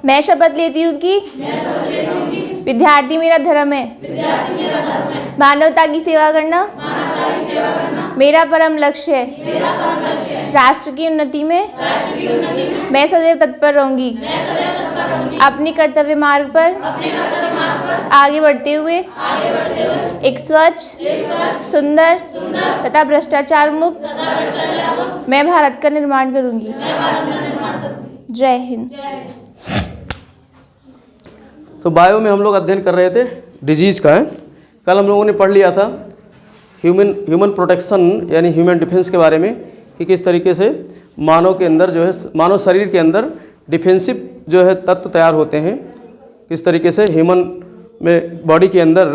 मैं शपथ लेती हूँ कि विद्यार्थी मेरा धर्म है। मानवता की सेवा करना मेरा परम लक्ष्य है। राष्ट्र की उन्नति में मैं सदैव तत्पर रहूंगी। अपनी कर्तव्य मार्ग पर आगे बढ़ते हुए एक स्वच्छ, सुंदर तथा भ्रष्टाचार मुक्त मैं भारत का निर्माण करूंगी। जय हिंद। तो बायो में हम लोग अध्ययन कर रहे थे डिजीज़ का है। कल हम लोगों ने पढ़ लिया था ह्यूमन प्रोटेक्शन यानी ह्यूमन डिफेंस के बारे में कि किस तरीके से मानव के अंदर जो है मानव शरीर के अंदर डिफेंसिव जो है तत्व तैयार होते हैं, किस तरीके से ह्यूमन में बॉडी के अंदर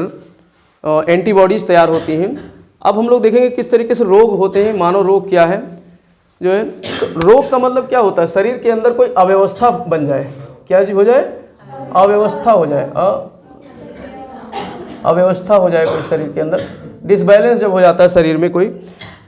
एंटीबॉडीज़ तैयार होती हैं। अब हम लोग देखेंगे किस तरीके से रोग होते हैं, मानव रोग क्या है जो है। तो रोग का मतलब क्या होता है, शरीर के अंदर कोई अव्यवस्था बन जाए। क्या चीज़ हो जाए, अव्यवस्था हो जाए, अव्यवस्था हो जाए कोई शरीर के अंदर, डिसबैलेंस जब हो जाता है शरीर में कोई,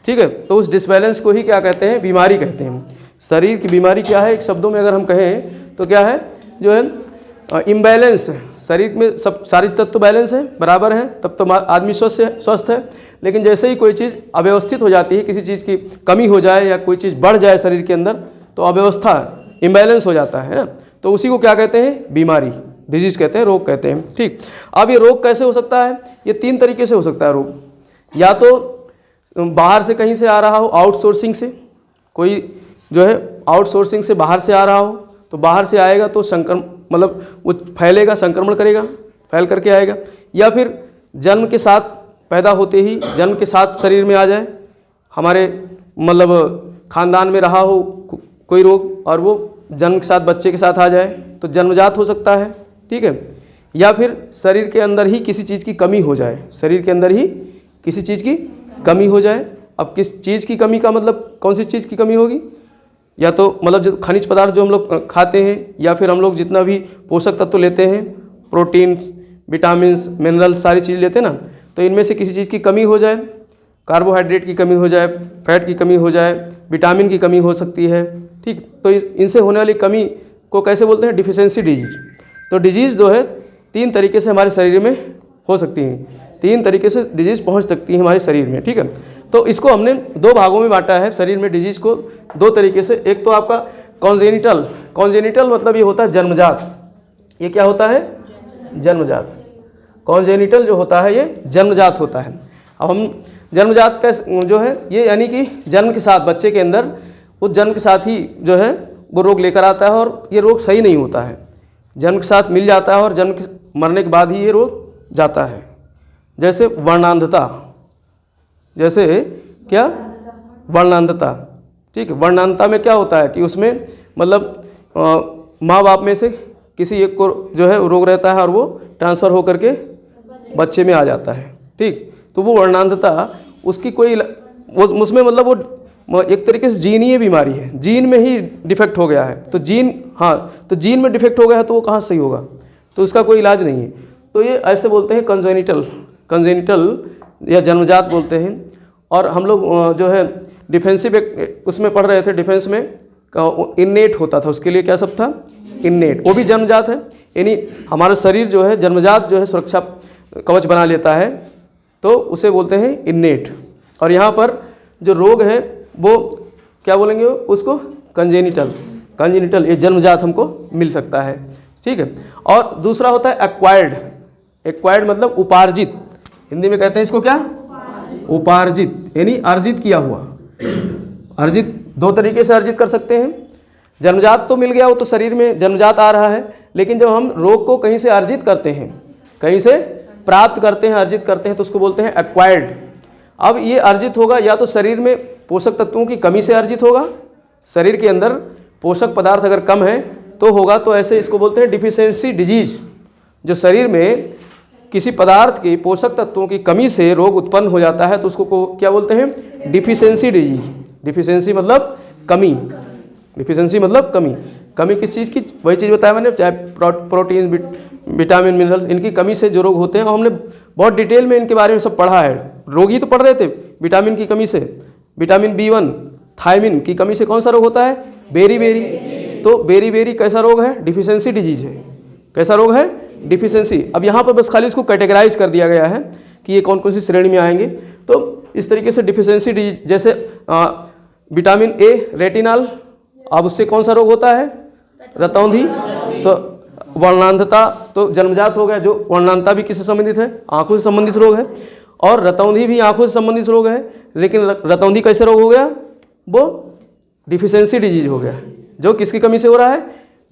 ठीक है, तो उस डिसबैलेंस को ही क्या कहते हैं, बीमारी कहते हैं। शरीर की बीमारी क्या है, एक शब्दों में अगर हम कहें तो क्या है, जो है इम्बैलेंस। शरीर में सब सारे तत्व बैलेंस है, बराबर है, तब तो आदमी स्वस्थ है। लेकिन जैसे ही कोई चीज़ अव्यवस्थित हो जाती है, किसी चीज़ की कमी हो जाए या कोई चीज़ बढ़ जाए शरीर के अंदर, तो अव्यवस्था इम्बैलेंस हो जाता है ना, तो उसी को क्या कहते हैं, बीमारी, डिजीज़ कहते हैं, रोग कहते हैं। ठीक, अब ये रोग कैसे हो सकता है, ये 3 तरीके से हो सकता है रोग। या तो बाहर से कहीं से आ रहा हो, आउटसोर्सिंग से, कोई जो है आउटसोर्सिंग से बाहर से आ रहा हो, तो बाहर से आएगा तो मतलब वो फैलेगा, संक्रमण करेगा, फैल करके आएगा। या फिर जन्म के साथ, पैदा होते ही जन्म के साथ शरीर में आ जाए, हमारे मतलब खानदान में रहा हो कोई रोग और वो जन्म के साथ बच्चे के साथ आ जाए, तो जन्मजात हो सकता है। ठीक है, या फिर शरीर के अंदर ही किसी चीज़ की कमी हो जाए, शरीर के अंदर ही किसी चीज़ की कमी हो जाए। अब किस चीज़ की कमी का मतलब कौन सी चीज़ की कमी होगी, या तो मतलब जो खनिज पदार्थ जो हम लोग खाते हैं, या फिर हम लोग जितना भी पोषक तत्व लेते हैं, प्रोटीन्स, विटामिन्स, मिनरल्स, सारी चीज़ लेते हैं ना, तो इनमें से किसी चीज़ की कमी हो जाए, कार्बोहाइड्रेट की कमी हो जाए, फैट की कमी हो जाए, विटामिन की कमी हो सकती है। ठीक, तो इनसे होने वाली कमी को कैसे बोलते हैं, डिफिशियंसी डिजीज। तो डिजीज़ जो है 3 तरीके से हमारे शरीर में हो सकती हैं, 3 तरीके से डिजीज़ पहुंच सकती है हमारे शरीर में। ठीक है, तो इसको हमने 2 भागों में बांटा है शरीर में डिजीज़ को, 2 तरीके से। एक तो आपका कॉन्जेनिटल, कॉन्जेनिटल मतलब ये होता है जन्मजात, ये क्या होता है, जन्मजात। कॉन्जेनिटल जो होता है ये जन्मजात होता है। अब हम जन्मजात का जो है ये यानी कि जन्म के साथ बच्चे के अंदर उस जन्म के साथ ही जो है वो रोग लेकर आता है, और ये रोग सही नहीं होता है, जन्म के साथ मिल जाता है और जन्म के मरने के बाद ही ये रोग जाता है। जैसे वर्णांधता, जैसे क्या, वर्णांधता। ठीक है, वर्णांधता में क्या होता है कि उसमें मतलब माँ बाप में से किसी एक को जो है रोग रहता है और वो ट्रांसफ़र होकर के बच्चे में आ जाता है। ठीक, तो वो वर्णांधता उसकी कोई उसमें मतलब वो एक तरीके से जीनीय बीमारी है, जीन में ही डिफेक्ट हो गया है। तो जीन, हाँ, तो जीन में डिफेक्ट हो गया है तो वो कहाँ सही होगा, तो उसका कोई इलाज नहीं है। तो ये ऐसे बोलते हैं कंजेनिटल, कंजेनिटल या जन्मजात बोलते हैं। और हम लोग जो है डिफेंसिव उसमें पढ़ रहे थे, डिफेंस में इन्नेट होता था, उसके लिए क्या सब था, इन्नेट, वो भी जन्मजात है। यानी हमारा शरीर जो है जन्मजात जो है सुरक्षा कवच बना लेता है, तो उसे बोलते हैं इन्नेट। और यहाँ पर जो रोग है वो क्या बोलेंगे, उसको कंजेनिटल, कंजेनिटल, ये जन्मजात हमको मिल सकता है। ठीक है, और दूसरा होता है एक्वायर्ड, एक्वायर्ड मतलब उपार्जित, हिंदी में कहते हैं इसको क्या, उपार्जित, यानी अर्जित किया हुआ। अर्जित 2 तरीके से अर्जित कर सकते हैं। जन्मजात तो मिल गया, वो तो शरीर में जन्मजात आ रहा है, लेकिन जब हम रोग को कहीं से अर्जित करते हैं, कहीं से प्राप्त करते हैं, अर्जित करते हैं, तो उसको बोलते हैं एक्वायर्ड। अब ये अर्जित होगा या तो शरीर में पोषक तत्वों की कमी से अर्जित होगा, शरीर के अंदर पोषक पदार्थ अगर कम है तो होगा, तो ऐसे इसको बोलते हैं डिफिशियंसी डिजीज। जो शरीर में किसी पदार्थ की, पोषक तत्वों की कमी से रोग उत्पन्न हो जाता है, तो उसको क्या बोलते हैं, डिफिशियंसी डिजीज। डिफिशियंसी मतलब कमी, डिफिशियंसी मतलब कमी। कमी किस चीज़ की, वही चीज़ बताया मैंने, चाहे प्रोटीन, विटामिन, मिनरल्स, इनकी कमी से जो रोग होते हैं। और हमने बहुत डिटेल में इनके बारे में सब पढ़ा है, रोग ही तो पढ़ रहे थे। विटामिन की कमी से, विटामिन B1, थायमिन की कमी से कौन सा रोग होता है, बेरी बेरी, तो बेरी कैसा रोग है? डिफिशियंसी डिजीज है। कैसा रोग है? डिफिशियंसी। अब यहाँ पर बस खाली इसको कैटेगराइज कर दिया गया है कि ये कौन कौन सी श्रेणी में आएंगे। तो इस तरीके से डिफिशियंसी डिजीज, जैसे विटामिन ए रेटिनॉल, अब उससे कौन सा रोग होता है? रतौंधी। तो वर्णांधता तो जन्मजात हो गया, जो वर्णांधता भी किससे संबंधित है? आंखों से संबंधित रोग है। और रतौंधी भी आंखों से संबंधित रोग है, लेकिन रतौंधी कैसे रोग हो गया? वो डिफिशियंसी डिजीज हो गया, जो किसकी कमी से हो रहा है?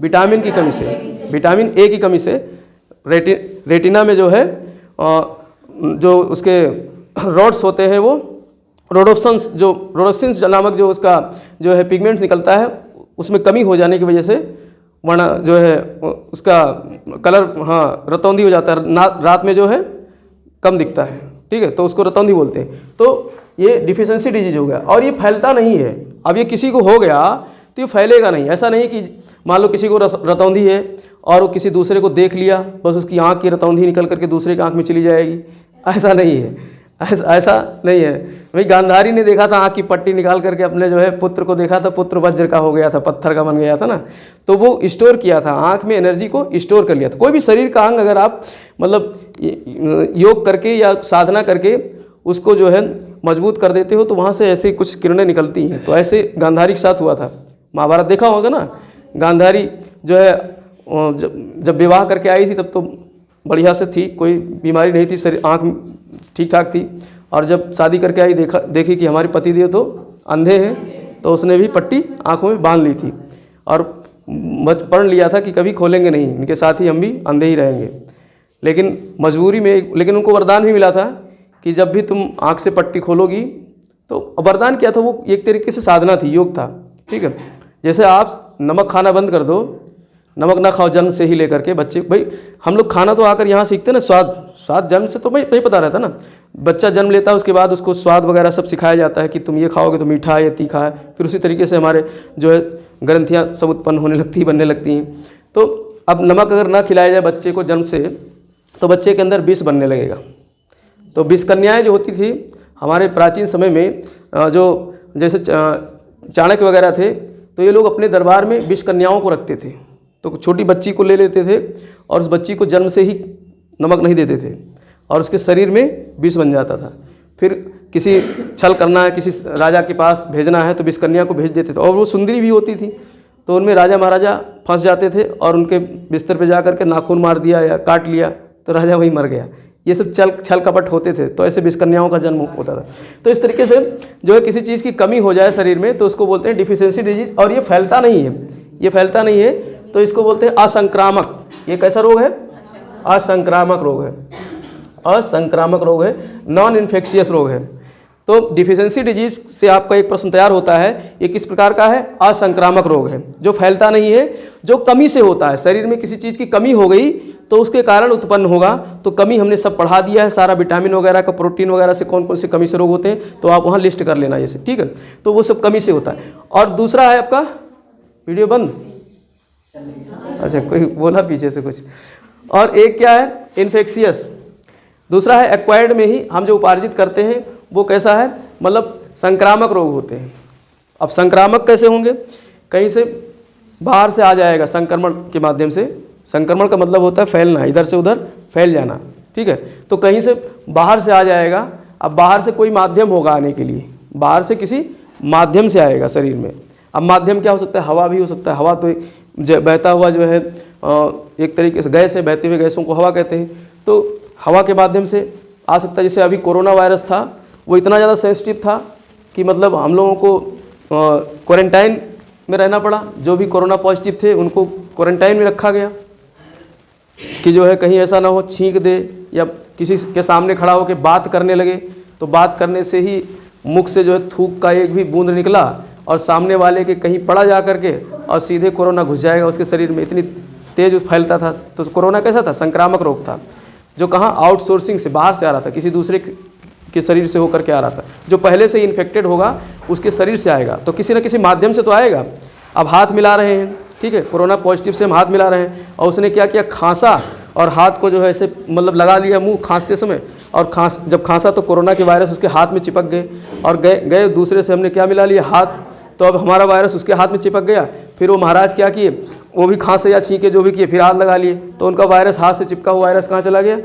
विटामिन की कमी से, विटामिन ए की कमी से। रेटिना में जो है जो उसके रॉड्स होते हैं, वो रोडोप्सिन्स नामक जो उसका जो है पिगमेंट निकलता है, उसमें कमी हो जाने की वजह से वरना जो है उसका कलर रतौंधी हो जाता है, रात में जो है कम दिखता है। ठीक है, तो उसको रतौंधी बोलते हैं। तो ये डिफिशियंसी डिजीज हो गया और ये फैलता नहीं है। अब ये किसी को हो गया तो ये फैलेगा नहीं। ऐसा नहीं कि मान लो किसी को रतौंधी है और वो किसी दूसरे को देख लिया, बस उसकी आँख की रतौंधी निकल करके दूसरे की आँख में चली जाएगी। ऐसा नहीं है, ऐसा नहीं है भाई। गांधारी ने देखा था, आँख की पट्टी निकाल करके अपने जो है पुत्र को देखा था, पुत्र वज्र का हो गया था, पत्थर का बन गया था ना। तो वो स्टोर किया था, आँख में एनर्जी को स्टोर कर लिया था। कोई भी शरीर का अंग अगर आप मतलब योग करके या साधना करके उसको जो है मजबूत कर देते हो, तो वहाँ से ऐसे कुछ किरणें निकलती हैं। तो ऐसे गांधारी के साथ हुआ था। महाभारत देखा होगा ना, गांधारी जो है जब विवाह करके आई थी तब तो बढ़िया से थी, कोई बीमारी नहीं थी, शरीर आँख ठीक ठाक थी। और जब शादी करके आई देखी कि हमारे पतिदेव तो अंधे हैं, तो उसने भी पट्टी आँखों में बांध ली थी और पढ़ लिया था कि कभी खोलेंगे नहीं, इनके साथ ही हम भी अंधे ही रहेंगे। लेकिन मजबूरी में, लेकिन उनको वरदान भी मिला था कि जब भी तुम आँख से पट्टी खोलोगी, तो वरदान क्या था? वो एक तरीके से साधना थी, योग था। ठीक है, जैसे आप नमक खाना बंद कर दो, नमक ना खाओ जन्म से ही लेकर के बच्चे, भाई हम लोग खाना तो आकर यहाँ सीखते हैं ना, स्वाद जन्म से तो भाई नहीं पता रहता ना। बच्चा जन्म लेता है, उसके बाद उसको स्वाद वगैरह सब सिखाया जाता है कि तुम ये खाओगे तो मीठा है, ये तीखा है। फिर उसी तरीके से हमारे जो है ग्रंथियाँ सब उत्पन्न होने लगती, बनने लगती हैं। तो अब नमक अगर ना खिलाया जाए बच्चे को जन्म से, तो बच्चे के अंदर विष बनने लगेगा। तो विष कन्याएँ जो होती थी हमारे प्राचीन समय में, जो जैसे चाणक्य वगैरह थे, तो ये लोग अपने दरबार में विष कन्याओं को रखते थे। तो छोटी बच्ची को ले लेते थे और उस बच्ची को जन्म से ही नमक नहीं देते थे और उसके शरीर में विष बन जाता था। फिर किसी छल करना है, किसी राजा के पास भेजना है, तो विष कन्या को भेज देते थे। और वो सुंदरी भी होती थी, तो उनमें राजा महाराजा फंस जाते थे और उनके बिस्तर पे जा कर के नाखून मार दिया या काट लिया, तो राजा वही मर गया। ये सब छल कपट होते थे। तो ऐसे विष कन्याओं का जन्म होता था। तो इस तरीके से जो है किसी चीज़ की कमी हो जाए शरीर में, तो उसको बोलते हैं डिफिशियंसी डिजीज। और ये फैलता नहीं है, ये फैलता नहीं है, तो इसको बोलते हैं असंक्रामक। ये कैसा रोग है? असंक्रामक रोग है, असंक्रामक रोग है, नॉन इन्फेक्शियस रोग है। तो डिफिशियंसी डिजीज से आपका एक प्रश्न तैयार होता है, ये किस प्रकार का है? असंक्रामक रोग है, जो फैलता नहीं है, जो कमी से होता है। शरीर में किसी चीज़ की कमी हो गई तो उसके कारण उत्पन्न होगा। तो कमी हमने सब पढ़ा दिया है, सारा विटामिन वगैरह का, प्रोटीन वगैरह से कौन कौन से कमी से रोग होते हैं, तो आप वहाँ लिस्ट कर लेना जैसे। ठीक है, तो वो सब कमी से होता है। और दूसरा है आपका, वीडियो बंद, अच्छा कोई बोला पीछे से कुछ। और एक क्या है? इन्फेक्शियस। दूसरा है एक्वायर्ड में ही हम जो उपार्जित करते हैं, वो कैसा है? मतलब संक्रामक रोग होते हैं। अब संक्रामक कैसे होंगे? कहीं से बाहर से आ जाएगा संक्रमण के माध्यम से। संक्रमण का मतलब होता है फैलना, इधर से उधर फैल जाना। ठीक है, तो कहीं से बाहर से आ जाएगा। अब बाहर से कोई माध्यम होगा आने के लिए, बाहर से किसी माध्यम से आएगा शरीर में। अब माध्यम क्या हो सकता है? हवा भी हो सकता है। हवा तो बहता हुआ जो है एक तरीके से गैस है, बहते हुए गैसों को हवा कहते हैं। तो हवा के माध्यम से आ सकता है। जैसे अभी कोरोना वायरस था, वो इतना ज़्यादा सेंसिटिव था कि मतलब हम लोगों को क्वारंटाइन में रहना पड़ा। जो भी कोरोना पॉजिटिव थे उनको क्वारंटाइन में रखा गया कि जो है कहीं ऐसा ना हो छींक दे या किसी के सामने खड़ा होकर बात करने लगे, तो बात करने से ही मुख से जो है थूक का एक भी बूंद निकला और सामने वाले के कहीं पड़ा जा करके और सीधे कोरोना घुस जाएगा उसके शरीर में। इतनी तेज फैलता था। तो कोरोना कैसा था? संक्रामक रोग था, जो कहाँ आउटसोर्सिंग से बाहर से आ रहा था, किसी दूसरे के शरीर से होकर के आ रहा था। जो पहले से इन्फेक्टेड होगा उसके शरीर से आएगा, तो किसी न किसी माध्यम से तो आएगा। अब हाथ मिला रहे हैं, ठीक है, कोरोना पॉजिटिव से हम हाथ मिला रहे हैं और उसने क्या किया? खांसा और हाथ को जो है ऐसे मतलब लगा लिया मुंह खांसते समय, और जब खांसा तो कोरोना के वायरस उसके हाथ में चिपक गए और गए दूसरे से हमने क्या मिला लिया? हाथ। तो अब हमारा वायरस उसके हाथ में चिपक गया, फिर वो महाराज क्या किए, वो भी खांसे या छींके जो भी किए, फिर हाथ लगा लिए, तो उनका वायरस, हाथ से चिपका हुआ वायरस कहाँ चला गया,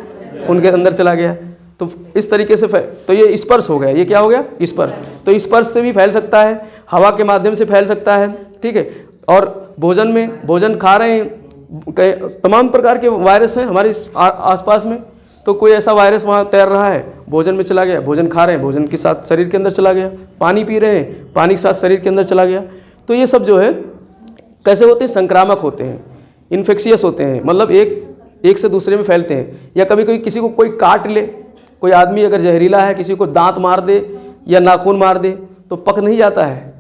उनके अंदर चला गया। तो इस तरीके से तो ये स्पर्श हो गया, ये क्या हो गया, स्पर्श। तो स्पर्श से भी फैल सकता है, हवा के माध्यम से फैल सकता है, ठीक है। और भोजन में, भोजन खा रहे हैं, तमाम प्रकार के वायरस हैं हमारे आसपास में, तो कोई ऐसा वायरस वहाँ तैर रहा है, भोजन में चला गया, भोजन खा रहे हैं, भोजन के साथ शरीर के अंदर चला गया, पानी पी रहे हैं, पानी के साथ शरीर के अंदर चला गया। तो ये सब जो है कैसे होते हैं, संक्रामक होते हैं, इन्फेक्शियस होते हैं, मतलब एक से दूसरे में फैलते हैं। या कभी कभी किसी को कोई काट ले, कोई आदमी अगर जहरीला है, किसी को दांत मार दे या नाखून मार दे तो पक नहीं जाता है,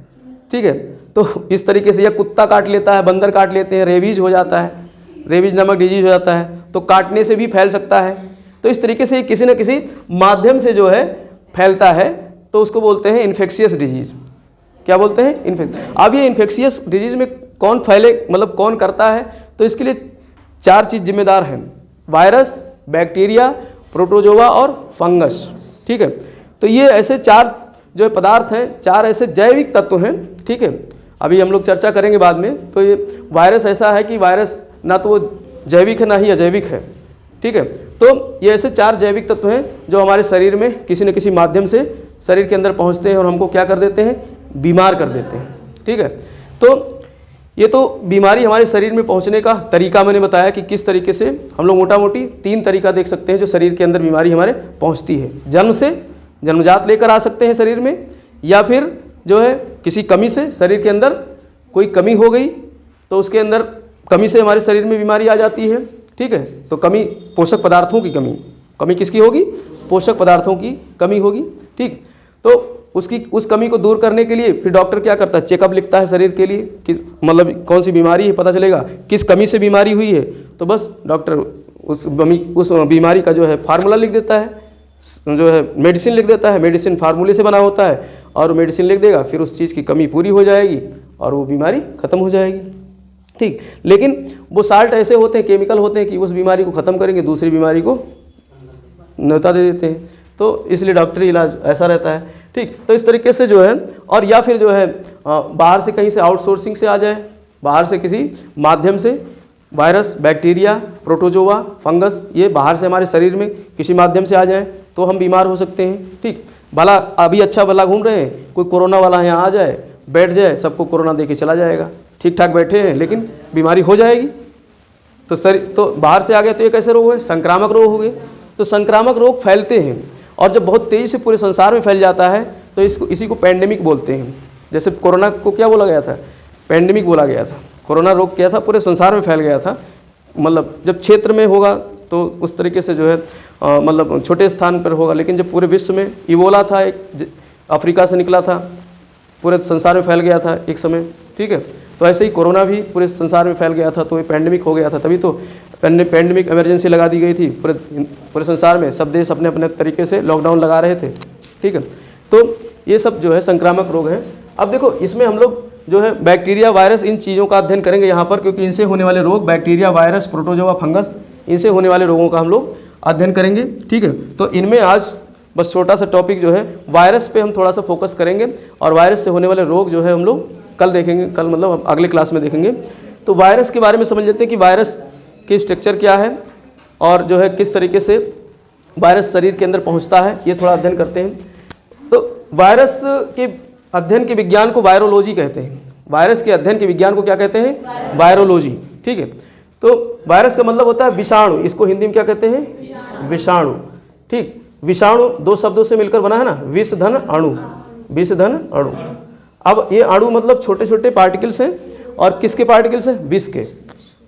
ठीक है। तो इस तरीके से, या कुत्ता काट लेता है, बंदर काट लेते हैं, रेबीज हो जाता है, रेबीज नामक डिजीज हो जाता है, तो काटने से भी फैल सकता है। तो इस तरीके से किसी न किसी माध्यम से जो है फैलता है, तो उसको बोलते हैं इन्फेक्शियस डिजीज। क्या बोलते हैं, अब ये इन्फेक्शियस डिजीज में कौन फैले, मतलब कौन करता है, तो इसके लिए 4 चीज़ जिम्मेदार हैं, वायरस, बैक्टीरिया, प्रोटोजोआ और फंगस, ठीक है। तो ये ऐसे 4 जो है पदार्थ हैं, 4 ऐसे जैविक तत्व हैं, ठीक है। अभी हम लोग चर्चा करेंगे बाद में। तो ये वायरस ऐसा है कि वायरस ना तो वो जैविक है ना ही अजैविक है, ठीक है। तो ये ऐसे 4 जैविक तत्व हैं जो हमारे शरीर में किसी न किसी माध्यम से शरीर के अंदर पहुंचते हैं और हमको क्या कर देते हैं, बीमार कर देते हैं, ठीक है। तो ये तो बीमारी हमारे शरीर में पहुंचने का तरीका मैंने बताया कि किस तरीके से हम लोग मोटा मोटी 3 तरीका देख सकते हैं जो शरीर के अंदर बीमारी हमारे पहुंचती है। जन्म से, जन्मजात लेकर आ सकते हैं शरीर में, या फिर जो है किसी कमी से, शरीर के अंदर कोई कमी हो गई तो उसके अंदर कमी से हमारे शरीर में बीमारी आ जाती है, ठीक है। तो कमी, पोषक पदार्थों की कमी, कमी किसकी होगी, पोषक पदार्थों की कमी होगी, ठीक। तो उस कमी को दूर करने के लिए फिर डॉक्टर क्या करता है, चेकअप लिखता है शरीर के लिए, किस मतलब कौन सी बीमारी है, पता चलेगा किस कमी से बीमारी हुई है, तो बस डॉक्टर उस बीमारी का जो है फार्मूला लिख देता है, जो है मेडिसिन लिख देता है, मेडिसिन फार्मूले से बना होता है, और मेडिसिन लिख देगा, फिर उस चीज़ की कमी पूरी हो जाएगी और वो बीमारी ख़त्म हो जाएगी, ठीक। लेकिन वो साल्ट ऐसे होते हैं, केमिकल होते हैं कि उस बीमारी को ख़त्म करेंगे, दूसरी बीमारी को न्योता दे देते हैं। तो इसलिए डॉक्टरी इलाज ऐसा रहता है, ठीक। तो इस तरीके से जो है, और या फिर जो है बाहर से कहीं से आउटसोर्सिंग से आ जाए, बाहर से किसी माध्यम से वायरस, बैक्टीरिया, प्रोटोजोआ, फंगस, ये बाहर से हमारे शरीर में किसी माध्यम से आ जाए तो हम बीमार हो सकते हैं, ठीक। भला अभी अच्छा भला घूम रहे हैं, कोई कोरोना वाला यहाँ आ जाए, बैठ जाए, सबको कोरोना दे के चला जाएगा, ठीक ठाक बैठे हैं लेकिन बीमारी हो जाएगी। तो शरीर तो बाहर से आ गए तो ये कैसे रोग है, संक्रामक रोग हो गए। तो संक्रामक रोग फैलते हैं, और जब बहुत तेज़ी से पूरे संसार में फैल जाता है तो इसी को पैंडेमिक बोलते हैं। जैसे कोरोना को क्या बोला गया था, पैंडेमिक बोला गया था। कोरोना रोग क्या था, पूरे संसार में फैल गया था। मतलब जब क्षेत्र में होगा तो उस तरीके से जो है मतलब छोटे स्थान पर होगा, लेकिन जब पूरे विश्व में, इबोला था एक अफ्रीका से निकला था, पूरे संसार में फैल गया था एक समय, ठीक है। तो ऐसे ही कोरोना भी पूरे संसार में फैल गया था, तो ये पैंडेमिक हो गया था। तभी तो पैंडेमिक इमरजेंसी लगा दी गई थी पूरे संसार में, सब देश अपने अपने तरीके से लॉकडाउन लगा रहे थे, ठीक है। तो ये सब जो है संक्रामक रोग हैं। अब देखो इसमें हम लोग जो है बैक्टीरिया, वायरस, इन चीज़ों का अध्ययन करेंगे यहाँ पर, क्योंकि इनसे होने वाले रोग, बैक्टीरिया, वायरस, प्रोटोजोआ, फंगस, इनसे होने वाले रोगों का हम लोग अध्ययन करेंगे, ठीक है। तो इनमें आज बस छोटा सा टॉपिक जो है वायरस पे हम थोड़ा सा फोकस करेंगे, और वायरस से होने वाले रोग जो है हम लोग कल देखेंगे, कल मतलब अगले क्लास में देखेंगे। तो वायरस के बारे में समझ लेते हैं कि वायरस की स्ट्रक्चर क्या है, और जो है किस तरीके से वायरस शरीर के अंदर पहुँचता है, ये थोड़ा अध्ययन करते हैं। तो वायरस के अध्ययन के विज्ञान को वायरोलॉजी कहते हैं। वायरस के अध्ययन के विज्ञान को क्या कहते हैं, वायरोलॉजी, ठीक है। तो वायरस का मतलब होता है विषाणु, इसको हिंदी में क्या कहते हैं, विषाणु, ठीक। विषाणु 2 शब्दों से मिलकर बना है ना, विष धन अणु, विष धन अणु। अब ये अणु मतलब छोटे छोटे पार्टिकल्स हैं, और किसके पार्टिकल्स हैं, विष के।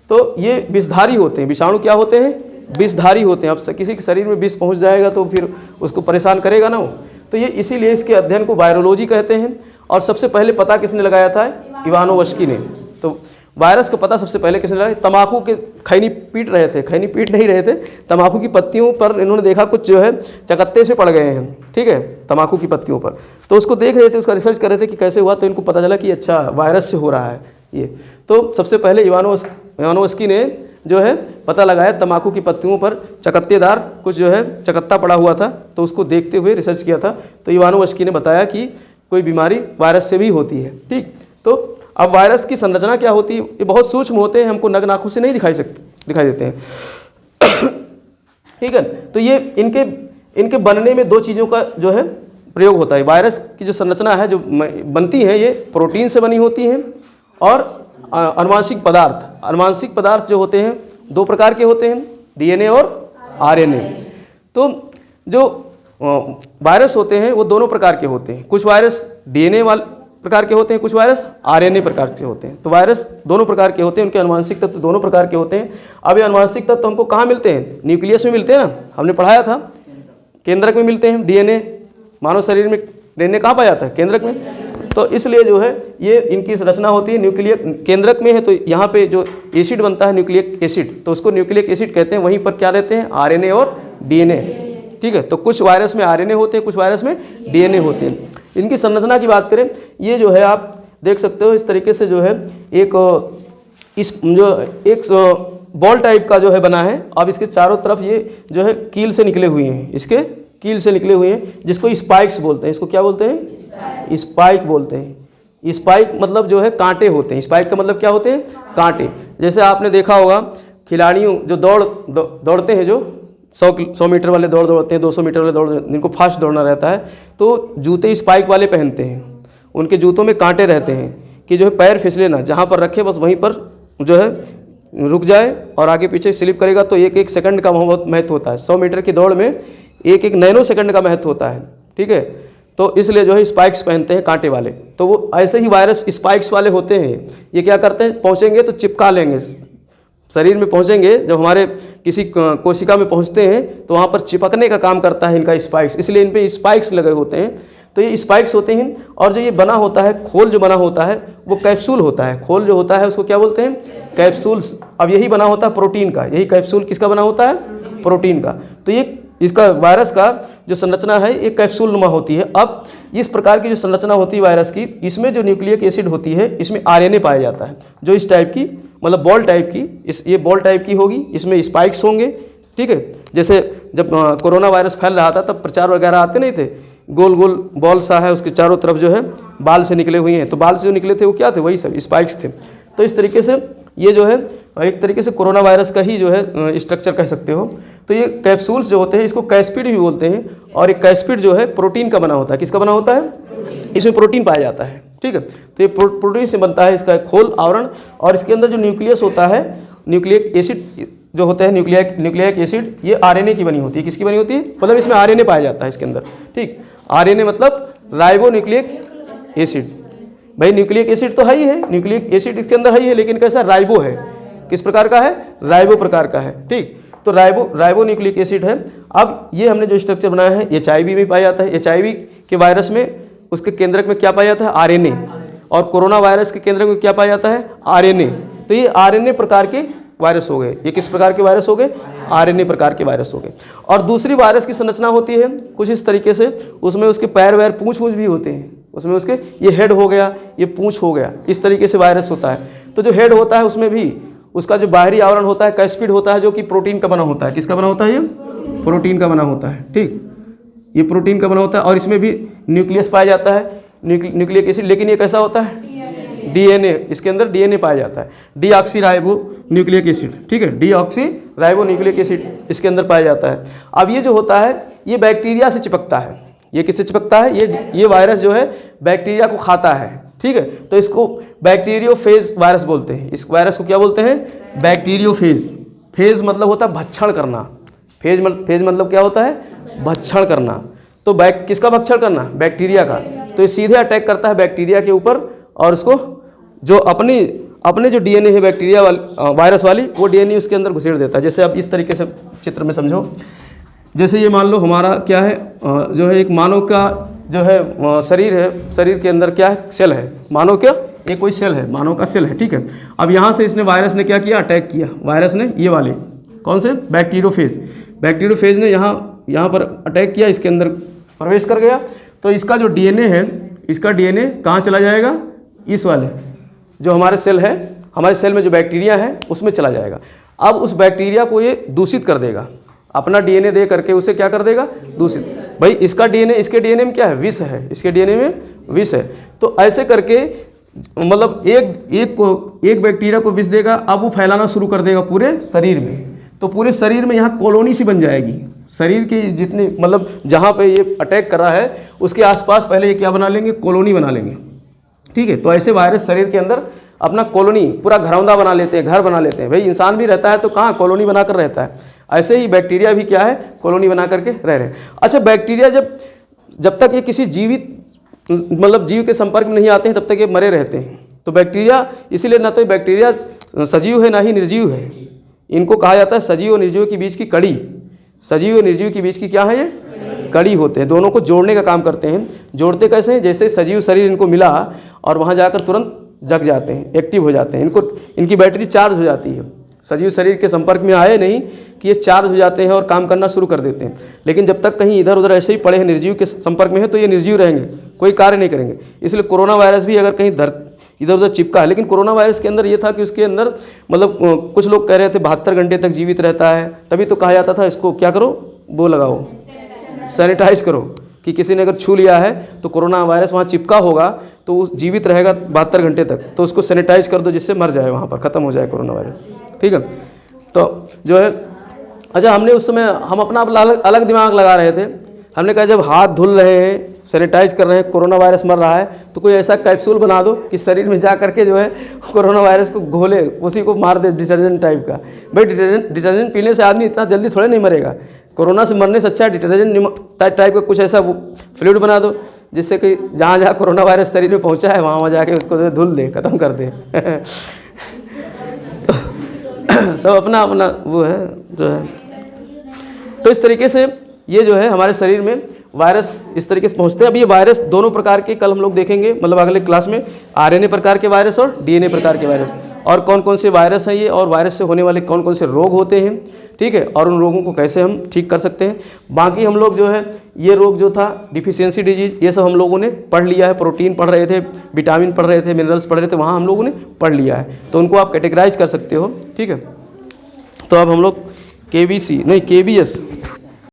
तो ये विषधारी होते हैं, विषाणु क्या होते हैं, विषधारी होते हैं। अब किसी के शरीर में विष पहुंच जाएगा तो फिर उसको परेशान करेगा ना वो, तो ये इसीलिए इसके अध्ययन को वायरोलॉजी कहते हैं। और सबसे पहले पता किसने लगाया था, इवानोवस्की ने। तो वायरस का पता सबसे पहले किसने लगाया, तंबाकू के खैनी पीट रहे थे, खैनी पीट नहीं रहे थे, तंबाकू की पत्तियों पर इन्होंने देखा कुछ जो है चकत्ते से पड़ गए हैं, ठीक है, तंबाकू की पत्तियों पर। तो उसको देख रहे थे, उसका रिसर्च कर रहे थे कि कैसे हुआ, तो इनको पता चला कि अच्छा वायरस से हो रहा है ये। तो सबसे पहले इवानोवस्की ने जो है पता लगाया, तंबाकू की पत्तियों पर चकत्तेदार कुछ जो है चकत्ता पड़ा हुआ था, तो उसको देखते हुए रिसर्च किया था। तो इवानोवस्की ने बताया कि कोई बीमारी वायरस से भी होती है, ठीक। तो अब वायरस की संरचना क्या होती है, ये बहुत सूक्ष्म होते हैं, हमको नग्न आँखों से नहीं दिखाई देते हैं। ठीक है, तो ये इनके बनने में दो चीज़ों का जो है प्रयोग होता है। वायरस की जो संरचना है जो बनती है ये प्रोटीन से बनी होती है और आनुवांशिक पदार्थ जो होते हैं दो प्रकार के होते हैं, डीएनए और आरएनए। तो जो वायरस होते हैं वो दोनों प्रकार के होते हैं, कुछ वायरस डीएनए वाले प्रकार के होते हैं, कुछ वायरस आरएनए प्रकार के होते हैं। तो वायरस दोनों प्रकार के होते हैं, उनके आनुवांशिक तत्व दोनों प्रकार के होते हैं। अब ये आनुवांशिक तत्व हमको कहाँ मिलते हैं, न्यूक्लियस में मिलते हैं ना, हमने पढ़ाया था। केंद्रक में मिलते हैं डीएनए, मानव शरीर में डीएनए कहाँ पाया जाता है, केंद्रक में। तो इसलिए जो है ये इनकी रचना होती है न्यूक्लियक, केंद्रक में है तो यहाँ पे जो एसिड बनता है न्यूक्लिक एसिड, तो उसको न्यूक्लिक एसिड कहते हैं। वहीं पर क्या रहते हैं, आरएनए और डीएनए। ठीक है, तो कुछ वायरस में आरएनए होते हैं, कुछ वायरस में डीएनए होते हैं। इनकी संरचना की बात करें, ये जो है आप देख सकते हो इस तरीके से जो है एक बॉल टाइप का जो है बना है। अब इसके चारों तरफ ये जो है कील से निकले हुए हैं, इसके कील से निकले हुए हैं, जिसको स्पाइक्स बोलते हैं। इसको क्या बोलते हैं, स्पाइक बोलते हैं। स्पाइक मतलब जो है कांटे होते हैं। स्पाइक का मतलब क्या होते हैं, कांटे। जैसे आपने देखा होगा खिलाड़ियों जो दौड़ते हैं, जो 100 मीटर वाले दौड़ते हैं, 200 मीटर वाले जिनको फास्ट दौड़ना रहता है, तो जूते स्पाइक वाले पहनते हैं। उनके जूतों में कांटे रहते हैं कि जो है पैर फिसले ना, जहाँ पर रखे बस वहीं पर जो है रुक जाए, और आगे पीछे स्लिप करेगा तो एक एक सेकंड का बहुत महत्व होता है। 100 मीटर की दौड़ में एक एक नैनो सेकंड का महत्व होता है। ठीक है, तो इसलिए जो है स्पाइक्स पहनते हैं कांटे वाले। तो वो ऐसे ही वायरस स्पाइक्स वाले होते हैं। ये क्या करते हैं, पहुँचेंगे तो चिपका लेंगे, शरीर में पहुँचेंगे, जब हमारे किसी कोशिका में पहुँचते हैं तो वहाँ पर चिपकने का काम करता है इनका स्पाइक्स, इसलिए इन पर स्पाइक्स लगे होते हैं। तो ये स्पाइक्स होते हैं। और जो ये बना होता है, खोल जो बना होता है वो कैप्सूल होता है। खोल जो होता है उसको क्या बोलते हैं, कैप्सूल्स। अब यही बना होता है प्रोटीन का, यही कैप्सूल किसका बना होता है, प्रोटीन का। तो ये इसका वायरस का जो संरचना है एक कैप्सूल नुमा होती है। अब इस प्रकार की जो संरचना होती है वायरस की, इसमें जो न्यूक्लिक एसिड होती है इसमें आरएनए पाया जाता है, जो इस टाइप की मतलब बॉल टाइप की, ये बॉल टाइप की होगी, इसमें स्पाइक्स होंगे। ठीक है, जैसे जब कोरोना वायरस फैल रहा था तब प्रचार वगैरह आते नहीं थे, गोल गोल बॉल सा है, उसके चारों तरफ जो है बाल से निकले हुए हैं, तो बाल से जो निकले थे वो क्या थे, वही सब स्पाइक्स थे। तो इस तरीके से ये जो है एक तरीके से कोरोना वायरस का ही जो है स्ट्रक्चर कह सकते हो। तो ये कैप्सूल्स जो होते हैं इसको कैस्पिड भी बोलते हैं, और एक कैस्पिड जो है प्रोटीन का बना होता है। किसका बना होता है, इसमें प्रोटीन पाया जाता है। ठीक है, तो ये प्रोटीन से बनता है इसका खोल आवरण, और इसके अंदर जो न्यूक्लियस होता है, न्यूक्लिक एसिड जो होता है, न्यूक्लिक एसिड, ये आरएनए की बनी होती है। किसकी बनी होती है, मतलब इसमें आरएनए पाया जाता है इसके अंदर। ठीक, आरएनए मतलब राइबो न्यूक्लिक एसिड। भाई न्यूक्लिक एसिड तो है ही है, न्यूक्लिक एसिड इसके अंदर है ही है, लेकिन कैसा राइबो है, किस प्रकार का है, राइबो प्रकार का है। ठीक, तो राइबो न्यूक्लिक एसिड है। अब ये हमने जो स्ट्रक्चर बनाया है HIV में पाया जाता है। HIV के वायरस में उसके केंद्रक में क्या पाया जाता है, आरएनए, और कोरोना वायरस के केंद्रक में क्या पाया जाता है, आरएनए। तो ये आरएनए प्रकार के वायरस हो गए। ये किस प्रकार के वायरस हो गए, आरएनए प्रकार के वायरस हो गए। और दूसरी वायरस की संरचना होती है कुछ इस तरीके से, उसमें उसके पैर वैर पूँछ भी होते हैं, उसमें उसके ये हेड हो गया, ये पूँछ हो गया, इस तरीके से वायरस होता है। तो जो हेड होता है उसमें भी उसका जो बाहरी आवरण होता है कैस्पिड होता है, जो कि प्रोटीन का बना होता है। किसका बना होता है, ये प्रोटीन का बना होता है। ठीक, ये प्रोटीन का बना होता है, और इसमें भी न्यूक्लियस पाया जाता है, न्यूक्लिक एसिड, लेकिन ये कैसा होता है, डीएनए, इसके अंदर डीएनए पाया जाता है, डीऑक्सी राइबो न्यूक्लिक एसिड। ठीक है, डीऑक्सी राइबो न्यूक्लिक एसिड इसके अंदर पाया जाता है। अब ये जो होता है ये बैक्टीरिया से चिपकता है। ये किससे चिपकता है, ये वायरस जो है बैक्टीरिया को खाता है। ठीक है, तो इसको बैक्टीरियोफेज वायरस बोलते हैं। इस वायरस को क्या बोलते हैं, बैक्टीरियोफेज। फेज मतलब होता है भक्षण करना, फेज मतलब क्या होता है, भक्षण करना। तो किसका भक्षण करना, बैक्टीरिया का। तो ये सीधे अटैक करता है बैक्टीरिया के ऊपर, और उसको जो अपने जो डीएनए है बैक्टीरिया वायरस वाली, वो डीएनए उसके अंदर घुसेड़ देता है। जैसे आप इस तरीके से चित्र में समझो, जैसे ये मान लो हमारा क्या है, जो है एक मानव का जो है शरीर है, शरीर के अंदर क्या है, सेल है, मानव क्या, ये कोई सेल है, मानव का सेल है। ठीक है, अब यहाँ से इसने वायरस ने क्या किया, अटैक किया। वायरस ने ये वाले कौन से, बैक्टीरियोफेज ने यहाँ पर अटैक किया, इसके अंदर प्रवेश कर गया। तो इसका जो डीएनए है, इसका डीएनए कहाँ चला जाएगा, इस वाले जो हमारे सेल है, हमारे सेल में जो बैक्टीरिया है उसमें चला जाएगा। अब उस बैक्टीरिया को ये दूषित कर देगा, अपना डीएनए दे करके उसे क्या कर देगा, दूषित। भाई इसका डीएनए, इसके डीएनए में क्या है, विष है, इसके डीएनए में विष है। तो ऐसे करके मतलब एक बैक्टीरिया को विष देगा, अब वो फैलाना शुरू कर देगा पूरे शरीर में। तो पूरे शरीर में यहाँ कॉलोनी सी बन जाएगी। शरीर की जितनी मतलब जहाँ पे ये अटैक कर रहा है उसके आसपास पहले ये क्या बना लेंगे, कॉलोनी बना लेंगे। ठीक है, तो ऐसे वायरस शरीर के अंदर अपना कॉलोनी पूरा घरौंदा बना लेते हैं, घर बना लेते हैं। भाई इंसान भी रहता है तो कहाँ कॉलोनी बनाकर रहता है, ऐसे ही बैक्टीरिया भी क्या है, कॉलोनी बना करके रह रहे हैं। अच्छा, बैक्टीरिया जब तक ये किसी जीवित मतलब जीव के संपर्क में नहीं आते हैं तब तक ये मरे रहते हैं। तो बैक्टीरिया इसीलिए ना तो बैक्टीरिया सजीव है ना ही निर्जीव है, इनको कहा जाता है सजीव और निर्जीव के बीच की कड़ी। सजीव और निर्जीव के बीच की क्या है, ये कड़ी होते हैं, दोनों को जोड़ने का काम करते हैं। जोड़ते कैसे हैं, जैसे सजीव शरीर इनको मिला और वहाँ जाकर तुरंत जग जाते हैं, एक्टिव हो जाते हैं, इनकी बैटरी चार्ज हो जाती है। सजीव शरीर के संपर्क में आए नहीं कि ये चार्ज हो जाते हैं और काम करना शुरू कर देते हैं। लेकिन जब तक कहीं इधर उधर ऐसे ही पड़े हैं, निर्जीव के संपर्क में है, तो ये निर्जीव रहेंगे, कोई कार्य नहीं करेंगे। इसलिए कोरोना वायरस भी अगर कहीं इधर उधर चिपका है, लेकिन कोरोना वायरस के अंदर ये था कि उसके अंदर मतलब कुछ लोग कह रहे थे 72 घंटे तक जीवित रहता है, तभी तो कहा जाता था इसको क्या करो, वो लगाओ, सैनिटाइज करो, कि किसी ने अगर छू लिया है तो कोरोना वायरस वहाँ चिपका होगा तो वो जीवित रहेगा 72 घंटे तक, तो उसको सैनिटाइज कर दो जिससे मर जाए, वहाँ पर ख़त्म हो जाए कोरोना वायरस। ठीक है, तो जो है अच्छा, हमने उस समय हम अपना अलग दिमाग लगा रहे थे। हमने कहा जब हाथ धुल रहे हैं, सैनिटाइज कर रहे हैं, कोरोना वायरस मर रहा है, तो कोई ऐसा कैप्सूल बना दो कि शरीर में जा करके जो है कोरोना वायरस को घोले, उसी को मार दे, डिटर्जेंट टाइप का। भाई डिटर्जेंट पीने से आदमी इतना जल्दी थोड़े नहीं मरेगा, कोरोना से मरने से अच्छा डिटर्जेंट टाइप का कुछ ऐसा फ्लूइड बना दो जिससे कि जहाँ जहाँ कोरोना वायरस शरीर में पहुँचा है वहाँ जाके उसको जो धुल दे, ख़त्म कर दे। सब अपना अपना वो है जो है। तो इस तरीके से ये जो है हमारे शरीर में वायरस इस तरीके से पहुंचते हैं। अब ये वायरस दोनों प्रकार के कल हम लोग देखेंगे, मतलब अगले क्लास में आरएनए प्रकार के वायरस और डीएनए प्रकार के वायरस, और कौन कौन से वायरस हैं ये, और वायरस से होने वाले कौन कौन से रोग होते हैं। ठीक है, और उन रोगों को कैसे हम ठीक कर सकते हैं। बाकी हम लोग जो है ये रोग जो था डिफिशियंसी डिजीज, ये सब हम लोगों ने पढ़ लिया है। प्रोटीन पढ़ रहे थे, विटामिन पढ़ रहे थे, मिनरल्स पढ़ रहे थे, वहाँ हम लोगों ने पढ़ लिया है, तो उनको आप कैटेगराइज कर सकते हो। ठीक है, तो अब हम लोग KBC नहीं KBS